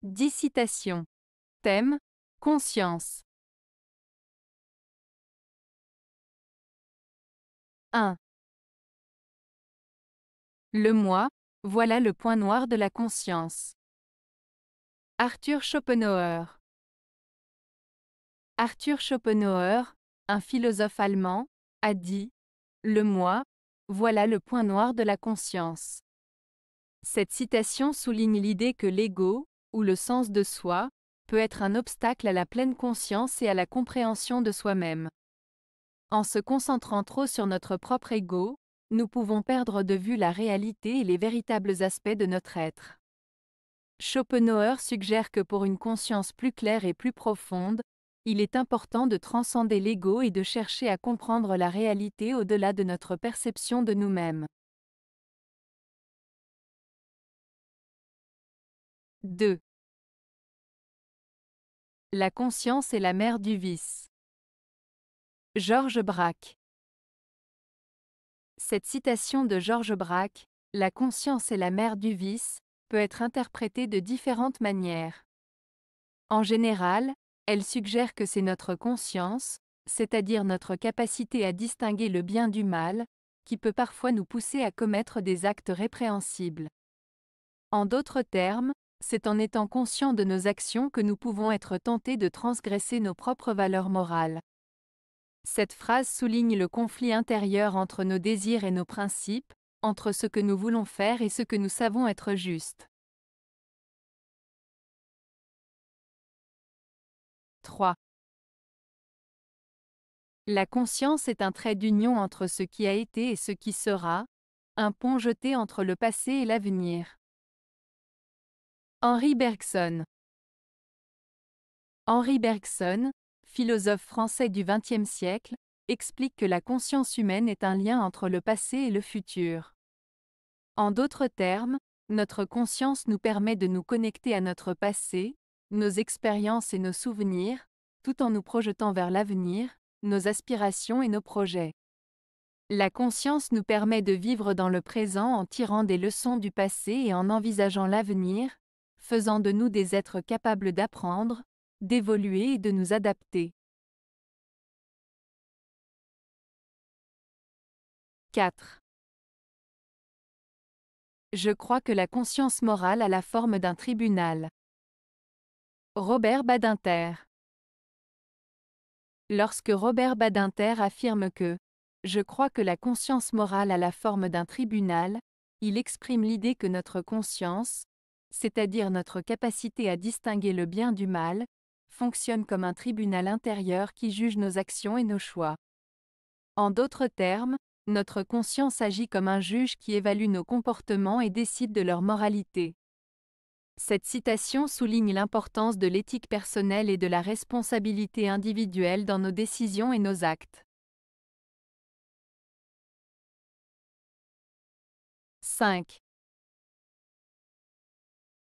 10 citations. Thème: conscience. 1. Le moi, voilà le point noir de la conscience. Arthur Schopenhauer. Arthur Schopenhauer, un philosophe allemand, a dit « Le moi, voilà le point noir de la conscience ». Cette citation souligne l'idée que l'ego, ou le sens de soi, peut être un obstacle à la pleine conscience et à la compréhension de soi-même. En se concentrant trop sur notre propre ego, nous pouvons perdre de vue la réalité et les véritables aspects de notre être. Schopenhauer suggère que pour une conscience plus claire et plus profonde, il est important de transcender l'ego et de chercher à comprendre la réalité au-delà de notre perception de nous-mêmes. 2. La conscience est la mère du vice. Georges Braque. Cette citation de Georges Braque, « La conscience est la mère du vice », peut être interprétée de différentes manières. En général, elle suggère que c'est notre conscience, c'est-à-dire notre capacité à distinguer le bien du mal, qui peut parfois nous pousser à commettre des actes répréhensibles. En d'autres termes, c'est en étant conscients de nos actions que nous pouvons être tentés de transgresser nos propres valeurs morales. Cette phrase souligne le conflit intérieur entre nos désirs et nos principes, entre ce que nous voulons faire et ce que nous savons être juste. 3. La conscience est un trait d'union entre ce qui a été et ce qui sera, un pont jeté entre le passé et l'avenir. Henri Bergson. Henri Bergson, philosophe français du XXe siècle, explique que la conscience humaine est un lien entre le passé et le futur. En d'autres termes, notre conscience nous permet de nous connecter à notre passé, nos expériences et nos souvenirs, tout en nous projetant vers l'avenir, nos aspirations et nos projets. La conscience nous permet de vivre dans le présent en tirant des leçons du passé et en envisageant l'avenir, faisant de nous des êtres capables d'apprendre, d'évoluer et de nous adapter. 4. Je crois que la conscience morale a la forme d'un tribunal. Robert Badinter. Lorsque Robert Badinter affirme que « Je crois que la conscience morale a la forme d'un tribunal », il exprime l'idée que notre conscience, c'est-à-dire notre capacité à distinguer le bien du mal, fonctionne comme un tribunal intérieur qui juge nos actions et nos choix. En d'autres termes, notre conscience agit comme un juge qui évalue nos comportements et décide de leur moralité. Cette citation souligne l'importance de l'éthique personnelle et de la responsabilité individuelle dans nos décisions et nos actes. 5.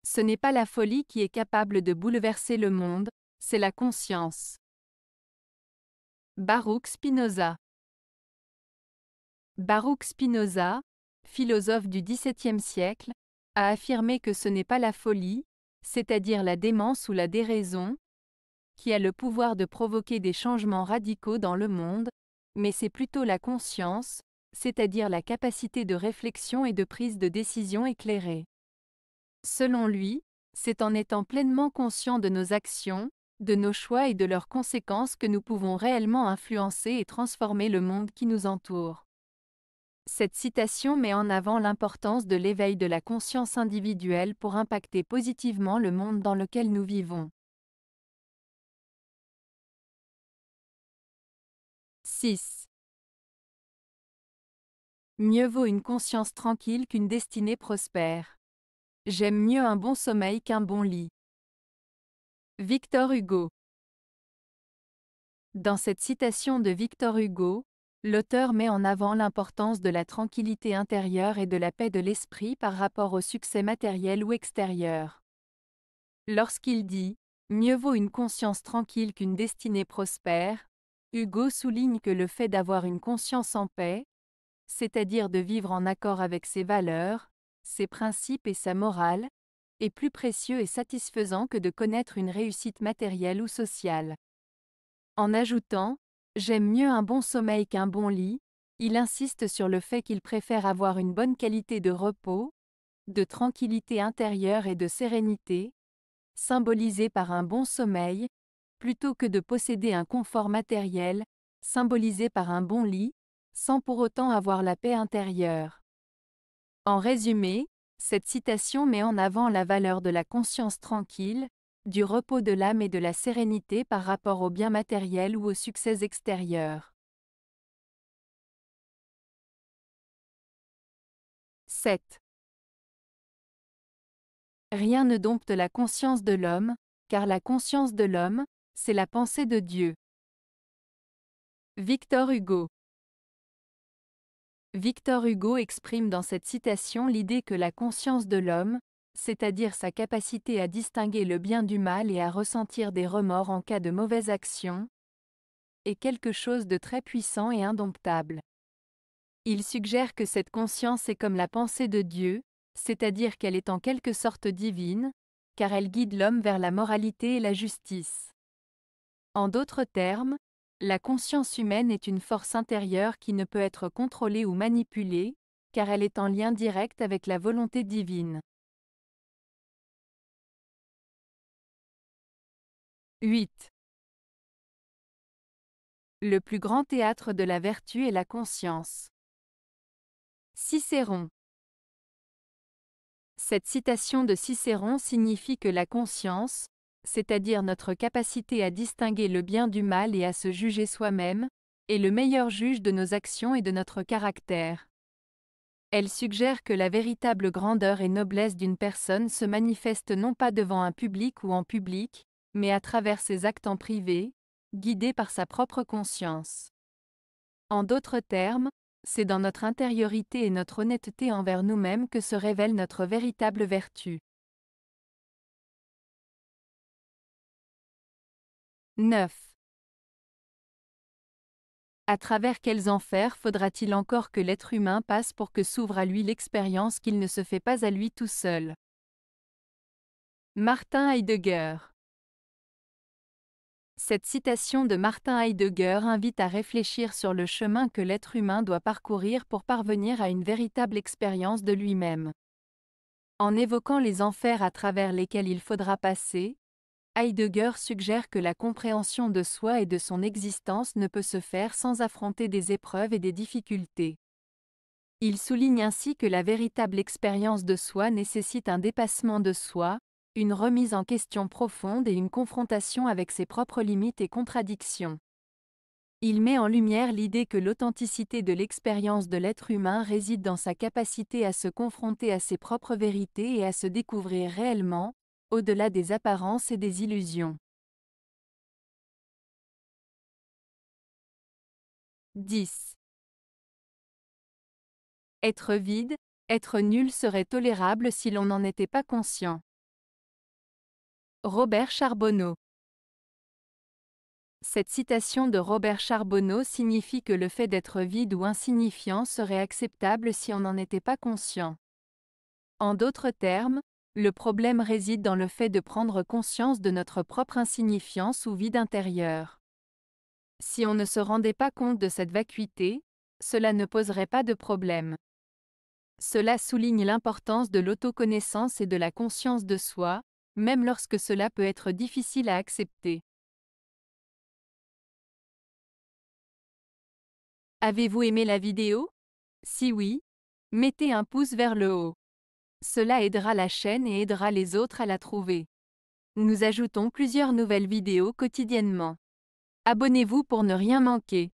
Ce n'est pas la folie qui est capable de bouleverser le monde, c'est la conscience. Baruch Spinoza. Baruch Spinoza, philosophe du XVIIe siècle, a affirmé que ce n'est pas la folie, c'est-à-dire la démence ou la déraison, qui a le pouvoir de provoquer des changements radicaux dans le monde, mais c'est plutôt la conscience, c'est-à-dire la capacité de réflexion et de prise de décision éclairée. Selon lui, c'est en étant pleinement conscients de nos actions, de nos choix et de leurs conséquences que nous pouvons réellement influencer et transformer le monde qui nous entoure. Cette citation met en avant l'importance de l'éveil de la conscience individuelle pour impacter positivement le monde dans lequel nous vivons. 6. Mieux vaut une conscience tranquille qu'une destinée prospère. J'aime mieux un bon sommeil qu'un bon lit. Victor Hugo. Dans cette citation de Victor Hugo, l'auteur met en avant l'importance de la tranquillité intérieure et de la paix de l'esprit par rapport au succès matériel ou extérieur. Lorsqu'il dit « Mieux vaut une conscience tranquille qu'une destinée prospère », Hugo souligne que le fait d'avoir une conscience en paix, c'est-à-dire de vivre en accord avec ses valeurs, ses principes et sa morale, est plus précieux et satisfaisant que de connaître une réussite matérielle ou sociale. En ajoutant « J'aime mieux un bon sommeil qu'un bon lit », il insiste sur le fait qu'il préfère avoir une bonne qualité de repos, de tranquillité intérieure et de sérénité, symbolisée par un bon sommeil, plutôt que de posséder un confort matériel, symbolisé par un bon lit, sans pour autant avoir la paix intérieure. En résumé, cette citation met en avant la valeur de la conscience tranquille, du repos de l'âme et de la sérénité par rapport aux biens matériels ou aux succès extérieurs. 7. Rien ne dompte la conscience de l'homme, car la conscience de l'homme, c'est la pensée de Dieu. Victor Hugo. Victor Hugo exprime dans cette citation l'idée que la conscience de l'homme, c'est-à-dire sa capacité à distinguer le bien du mal et à ressentir des remords en cas de mauvaise action, est quelque chose de très puissant et indomptable. Il suggère que cette conscience est comme la pensée de Dieu, c'est-à-dire qu'elle est en quelque sorte divine, car elle guide l'homme vers la moralité et la justice. En d'autres termes, la conscience humaine est une force intérieure qui ne peut être contrôlée ou manipulée, car elle est en lien direct avec la volonté divine. 8. Le plus grand théâtre de la vertu est la conscience. Cicéron. Cette citation de Cicéron signifie que la conscience, c'est-à-dire notre capacité à distinguer le bien du mal et à se juger soi-même, est le meilleur juge de nos actions et de notre caractère. Elle suggère que la véritable grandeur et noblesse d'une personne se manifeste non pas devant un public ou en public, mais à travers ses actes en privé, guidés par sa propre conscience. En d'autres termes, c'est dans notre intériorité et notre honnêteté envers nous-mêmes que se révèle notre véritable vertu. 9. À travers quels enfers faudra-t-il encore que l'être humain passe pour que s'ouvre à lui l'expérience qu'il ne se fait pas à lui tout seul? Martin Heidegger. Cette citation de Martin Heidegger invite à réfléchir sur le chemin que l'être humain doit parcourir pour parvenir à une véritable expérience de lui-même. En évoquant les enfers à travers lesquels il faudra passer, Heidegger suggère que la compréhension de soi et de son existence ne peut se faire sans affronter des épreuves et des difficultés. Il souligne ainsi que la véritable expérience de soi nécessite un dépassement de soi, une remise en question profonde et une confrontation avec ses propres limites et contradictions. Il met en lumière l'idée que l'authenticité de l'expérience de l'être humain réside dans sa capacité à se confronter à ses propres vérités et à se découvrir réellement, au-delà des apparences et des illusions. 10. Être vide, être nul serait tolérable si l'on n'en était pas conscient. Robert Charbonneau. Cette citation de Robert Charbonneau signifie que le fait d'être vide ou insignifiant serait acceptable si on n'en était pas conscient. En d'autres termes, le problème réside dans le fait de prendre conscience de notre propre insignifiance ou vide intérieur. Si on ne se rendait pas compte de cette vacuité, cela ne poserait pas de problème. Cela souligne l'importance de l'autoconnaissance et de la conscience de soi, même lorsque cela peut être difficile à accepter. Avez-vous aimé la vidéo? Si oui, mettez un pouce vers le haut. Cela aidera la chaîne et aidera les autres à la trouver. Nous ajoutons plusieurs nouvelles vidéos quotidiennement. Abonnez-vous pour ne rien manquer.